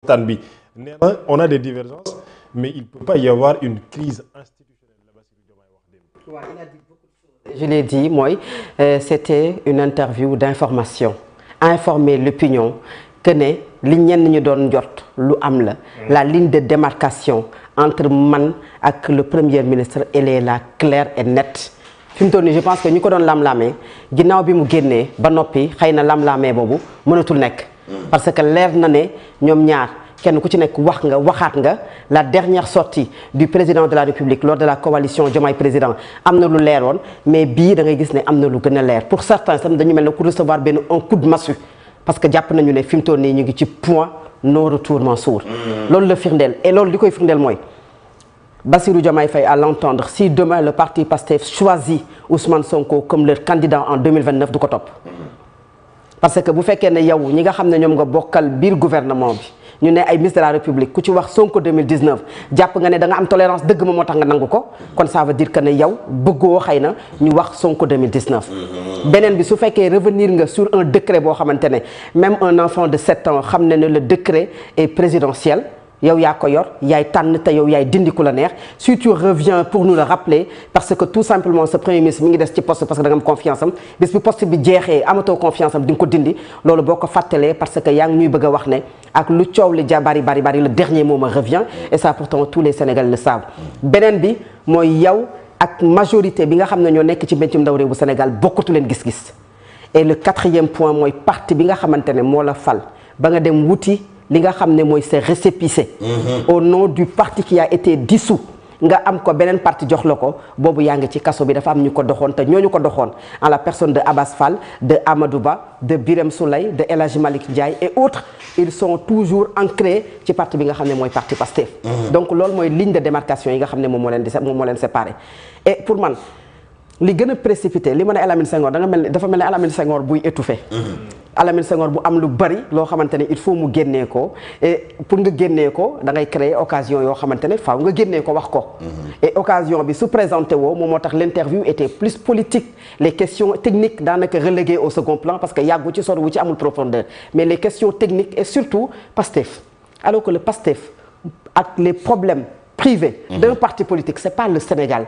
On a des divergences, mais il ne peut pas y avoir une crise institutionnelle. Ouais, il a dit beaucoup de choses. Je l'ai dit, moi, c'était une interview d'information. Informer l'opinion que li ñenn ñu doon jot lu am la ligne de démarcation entre man ak le premier ministre elle est là claire et nette. Fi mu toll nii je pense que ñu ko doon lam-lamee ginnaaw bi mu génnee ba noppi xëy na lam-lamee boobu mënatul nekk. parce que leer na ne ñoom ñaar kenn ku ci nekk wax nga waxaat nga la dernière sortie du président de la République lors de la coalition Diomaye président am na lu leeroon mais bii da ngay gis ne am na lu gën a leer pour certains sam dañu mel ne ku recevoir benn un coup de massue parce que jàpp nañu ne fi mu toll nii ñu ngi ci point non retour Mansour. loolu la firndeel et loolu li koy firndeel mooy Bassirou Diomaye Faye à l'entendre si demain le parti PASTEF choisit Ousmane Sonko comme leur candidat en 2029 du ko topp. parce que bu fekkee ne yow ñi nga xam ne ñoom nga bokkal biir gouvernement bi ñu ne ay ministre de la République ku ci wax Sonko 2019 jàpp nga ne da nga am tolérance dëgg ma moo tax nga nangu ko kon ça veut dire que ne yow bëggoo xëy na ñu wax Sonko 2019. beneen bi su fekkee revenir nga sur un décret boo xamante ne même un enfant de 7 ans xam ne le décret est présidentiel. yow yaa ko yor yaay tànn te yow yaay dindi ku la neex si tu reviens pour nous le rappeler parce que tout simplement ce premier ministre mi ngi des ci poste parce que da nga am confiance am bis bi poste bi jeexee amatoo confiance am di nga ko dindi loolu boo ko fàttalee parce que yaa ngi ñuy bëgg a wax ne ak lu coow li ja bari le dernier mot me revient et ça pourtant tous les Sénégalais le savent. beneen bi mooy yow ak majorité bi nga xam ne ñoo nekk ci mbéncum ndaw réew bu Sénégal bokkatu leen gis-gis et le quatrième point mooy parti bi nga xamante ne moo la fal ba nga dem wuti. li nga xam ne mooy c'est récépissé au nom du parti qui a été dissous nga am ko beneen parti jox la ko boobu yaa ngi ci kaso bi dafa am ñu ko doxoon te ñooñu ko doxoon en la personne de Abass Fall de Amadou Ba de Birame Souleye de El Hadji Malick Ndiaye et autres ils sont toujours ancrés ci parti bi nga xam ne mooy parti Pastef donc loolu mooy ligne de démarcation yi nga xam ne moom moo leen séparé et pour man li gën a précipité li ma ne Alamine Senghor dafa mel ne Alamine Senghor buy étouffé Alamine Senghor bu am lu bari loo xamante ne il faut mu génnee ko et pour nga génnee ko da ngay créer occasion yoo xamante ne faaw nga génnee ko wax ko et occasion bi su présenté woo moom moo tax l'interview était plus politique les questions techniques daanaka reléguées au second plan parce que yàggu ci sori wu ci amul profondeur mais les questions techniques et surtout Pastef alors que le Pastef ak les problèmes privés d'un parti politique c'est pas le Sénégal.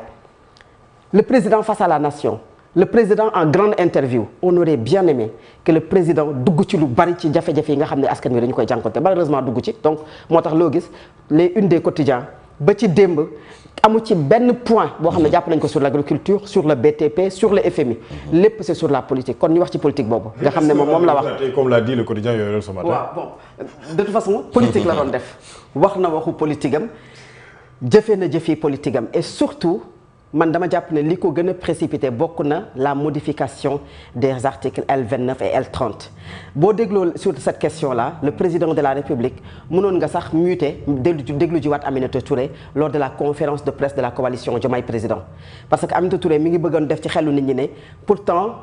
Le président face à la nation, le président en grande interview, on aurait bien aimé que le président dugg ci lu bari ci jafe-jafe yi nga xam ne askan wi dañu koy jànkoonte malheureusement dugg ci donc moo tax loo gis les unes des quotidiens ba ci démb amu ci benn point boo xam ne jàpp nañ ko sur l'agriculture sur le BTP sur le FMI lépp c'est sur la politique kon ñu wax ci politique boobu nga xam ne moom la wax. comme l'a dit le quotidien Yoor ce matin. waaw bon de toute façon politique la doon def wax na waxu politique am jëfee na jëfi politique am et surtout. man dama jàpp ne li ko gën a précipité bokk na la modification des articles L29 et L30 boo dégloo sur cette question là le président de la République mënoon nga sax muté déglu ji waat Aminata Touré lors de la conférence de presse de la coalition Diomaye président parce que Aminata Touré mi ngi bëggoon def ci xelu nit ñi ne pourtant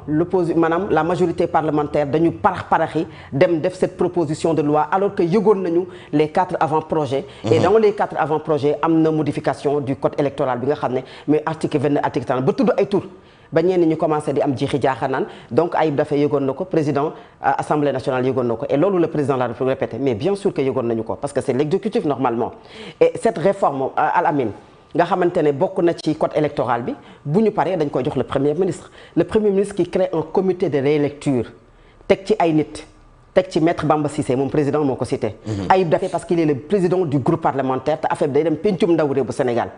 maanaam la majorité parlementaire dañu paraxi dem def cette proposition de loi alors que yëgoon nañu les 4 avant-projets et dans les 4 avant-projets am na modification du code électoral bi nga xam ne mais article 29 article 30 ba tudd ay tur ba ñenn ñu commencé di am jiixi jaaxanaan donc Ayib Daffé yëgoon na ko président assemblée nationale yëgoon na ko et loolu le président de la République répété mais bien sûr que yëgoon nañu ko parce que c'est l'exécutif normalement et cette réforme Alamine nga xamante ne bokk na ci code électoral bi bu ñu paree dañ koy jox le premier ministre qui crée un comité de rélecture teg ci ay nit teg ci maître Bamba Cissé moom président moo ko cité Ayib Daffé parce qu'il est le président du groupe parlementaire te affaire bi day dem pencum ndaw réew bu Sénégal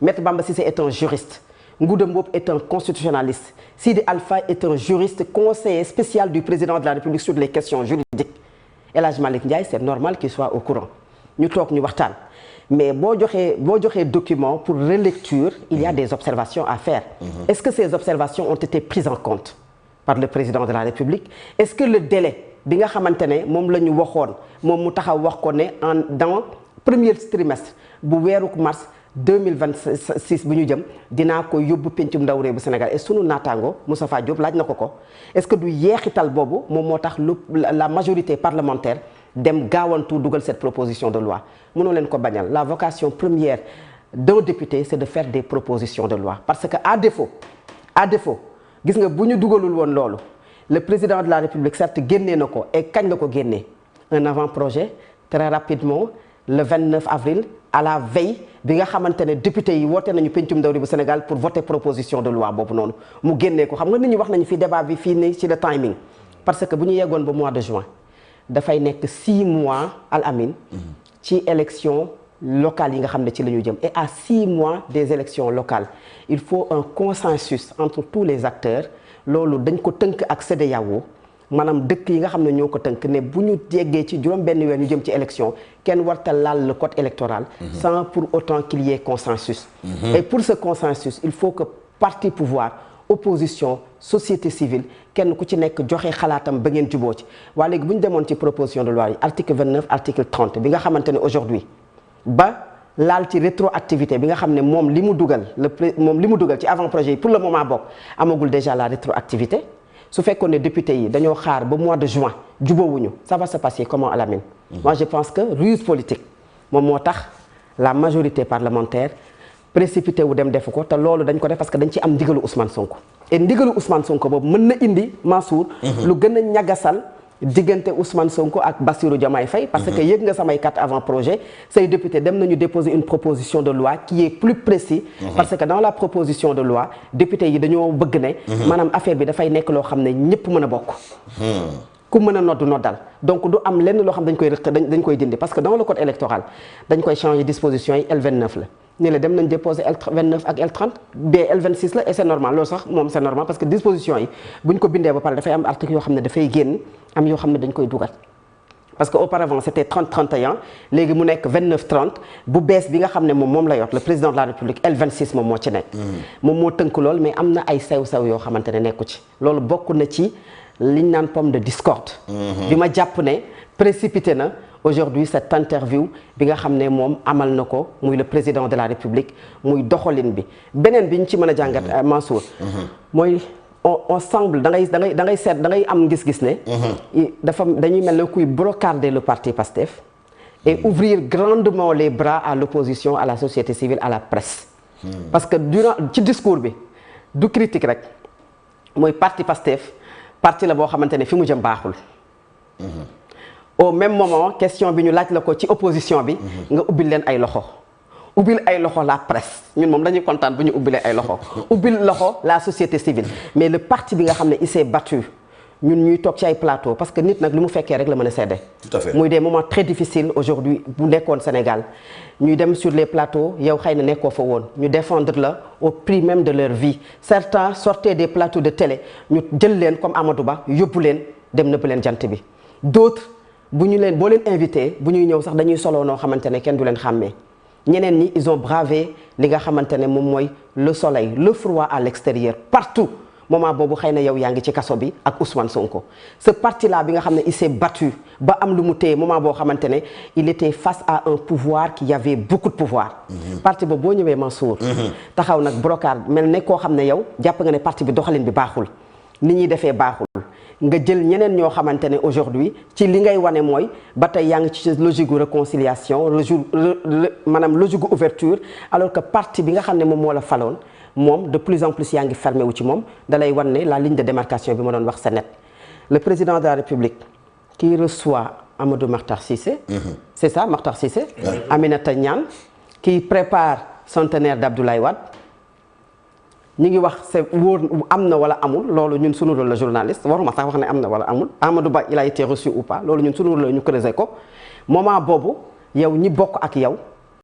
maître Bamba Cissé est un juriste Ngouda Mboup est un constitutionnaliste Sidi Alpha est un juriste conseiller spécial du président de la République sur les questions juridiques El Hadji Malick Ndiaye c'est normal qu'il soit au courant ñu toog ñu waxtaan mais boo joxee document pour relecture il y a des observations à faire est-ce que ces observations ont été prises en compte par le président de la République est-ce que le délai bi nga xamante ne moom la ñu waxoon moom mu taxaw wax ko ne dans premier trimestre bu weeru mars 2026 bu ñu jëm dinaa ko yóbbu pencum ndaw réew bu Sénégal et sunu naataango Moustapha Diop laaj na ko est-ce que du yeexital boobu moom moo tax la majorité parlementaire dem gaawantu dugal cette proposition de loi mënoo leen ko bañal la vocation première d'un député c'est de faire des propositions de loi parce que à défaut gis nga bu ñu dugalul woon loolu le président de la République certes génnee na ko et kañ la ko génnee un avant-projet très rapidement le 29 avril à la veille bi nga xamante ne député yi woote nañu pencum ndaw bu Sénégal pour voter proposition de loi boobu noonu mu génnee ko xam nga nit ñi wax nañu fi débat bi fii nii ci le timing parce que bu ñu yeggoon ba mois de juin dafay nekk 6 mois al amin ci élection locales yi nga xam ne ci la ñu jëm et à 6 mois des élections locales il faut un consensus entre tous les acteurs loolu dañ ko tënk ak CEDEAO maanaam dëkk yi nga xam ne ñoo ko tënk ne bu ñu yeggee ci juróom benn weer ñu jëm ci élection kenn warta laal le code électoral sans pour autant qu'il y ait consensus et pour ce consensus il faut que parti pouvoir opposition société civile kenn ku ci nekk joxe xalaatam ba ngeen juboo ci waa léegi bu ñu demoon ci proposition de loi yi article 29 article 30 bi nga xamante ne aujourd'hui ba laal ci rétroactivité bi nga xam ne moom li mu dugal ci avant projet yi pour le moment bokk amagul déjà la rétroactivité su fekkoon ne député yi dañoo xaar ba mois de juin jubóowuñu ça va se passer comment à la mine moi je pense que ruse politique moom moo tax la majorité parlementaire précipité wu dem defu ko te loolu dañ ko def parce que dañ ci am ndigalu Ousmane Sonko et ndigalu Ousmane Sonko boobu mën na indi Mansour lu gën a ñagasal diggante Ousmane Sonko ak Bassirou Diomaye Faye parce que yëg nga samay 4 avant projet say député dem nañu déposer une proposition de loi qui est plus précis parce que dans la proposition de loi député yi dañoo bëgg ne maanaam affaire bi dafay nekk loo xam ne ñëpp mën a bokk ku mën a noddal donc du am lenn loo xam dañ koy rëq dañ koy dindi parce que dans le code électoral dañ koy changer disposition yi L29 la ni la dem nañ déposer L29 ak L30 b L26 la et c'est normal loolu sax moom c'est normal parce que disposition yi bu ñu ko bindee ba pare dafay am article yoo xam ne dafay génn am yoo xam ne dañ koy dugal parce que auparavant c'était 30-31 léegi mu nekk 29-30 bu bees bi nga xam ne moom la yor le président de la République L26 moom moo ci nekk moom moo tënk lool mais am na ay sew-sew yoo xamante ne nekku ci loolu bokk na ci liñ naan pomme de discorde bi ma jàpp ne précipité na aujourd'hui cette interview bi nga xam ne moom amal na ko muy le président de la République muy doxalin bi beneen bi ñu ci mën a jàngat Mansour mooy on semble da ngay seet da ngay am gis-gis ne dañuy mel ne kuy brocarder le parti PASTEF et ouvrir grandement les bras à l'opposition à la société civile à la presse parce que durant ci discours bi du critique rek mooy parti PASTEF parti la boo xamante ne fi mu jëm baaxul au même moment question bi ñu laaj la ko ci opposition bi nga ubbil leen ay loxo la presse ñun moom dañuy kontaan bu ñu ubbilee ay loxo ubbil loxo la société civile mais le parti bi nga xam ne il s'est battu ñun ñuy toog ci ay plateau parce que nit nag li mu fekkee rek la mën a seede tout à fait muy des moments très difficiles aujourd'hui bu nekkoon Sénégal ñuy dem sur les plateaux yow xëy na nekkoo fa woon ñu défendre la au prix même de leur vie certains sortaient des plateaux de télé ñu jël leen comme Amadou Ba yóbbu leen dem nëbb leen jant bi d'autres boo leen invité bu ñuy ñëw sax dañuy solo noo xamante ne kenn du leen xàmmee ñeneen ñi ils ont bravé li nga xamante ne moom mooy le soleil le froid à l'extérieur partout moment boobu xëy na yow yaa ngi ci kaso bi ak Ousmane Sonko ce parti là bi nga xam ne il s'est battu ba am lu mu téye moment boo xamante ne il était face à un pouvoir qui avait beaucoup de pouvoir parti boobu boo ñëwee Mansour taxaw nag brocard mel ne koo xam ne yow jàpp nga ne parti bi doxalin bi baaxul ni ñuy defee baaxul nga jël ñeneen ñoo xamante ne aujourd'hui ci li ngay wane mooy ba tey yaa ngi ci logique gu réconciliation maanaam logique gu ouverture alors que parti bi nga xam ne moom moo la faloon moom de plus en plus yaa ngi fermé wu ci moom dalay wan ne la ligne de démarcation bi ma doon wax c'est net le président de la République qui reçoit Amadou Makhtar Cissé c'est ça Makhtar Cissé Aminata Niane qui prépare centenaire d'Abdoulaye Wade ñi ngi wax c'est wóor am na wala amul loolu ñun sunu rôle la journaliste waruma sax wax ne am na wala amul Amadou Ba il a été reçu ou pas loolu ñun sunu rôle la ñu creuser ko moment boobu yow ñi bokk ak yow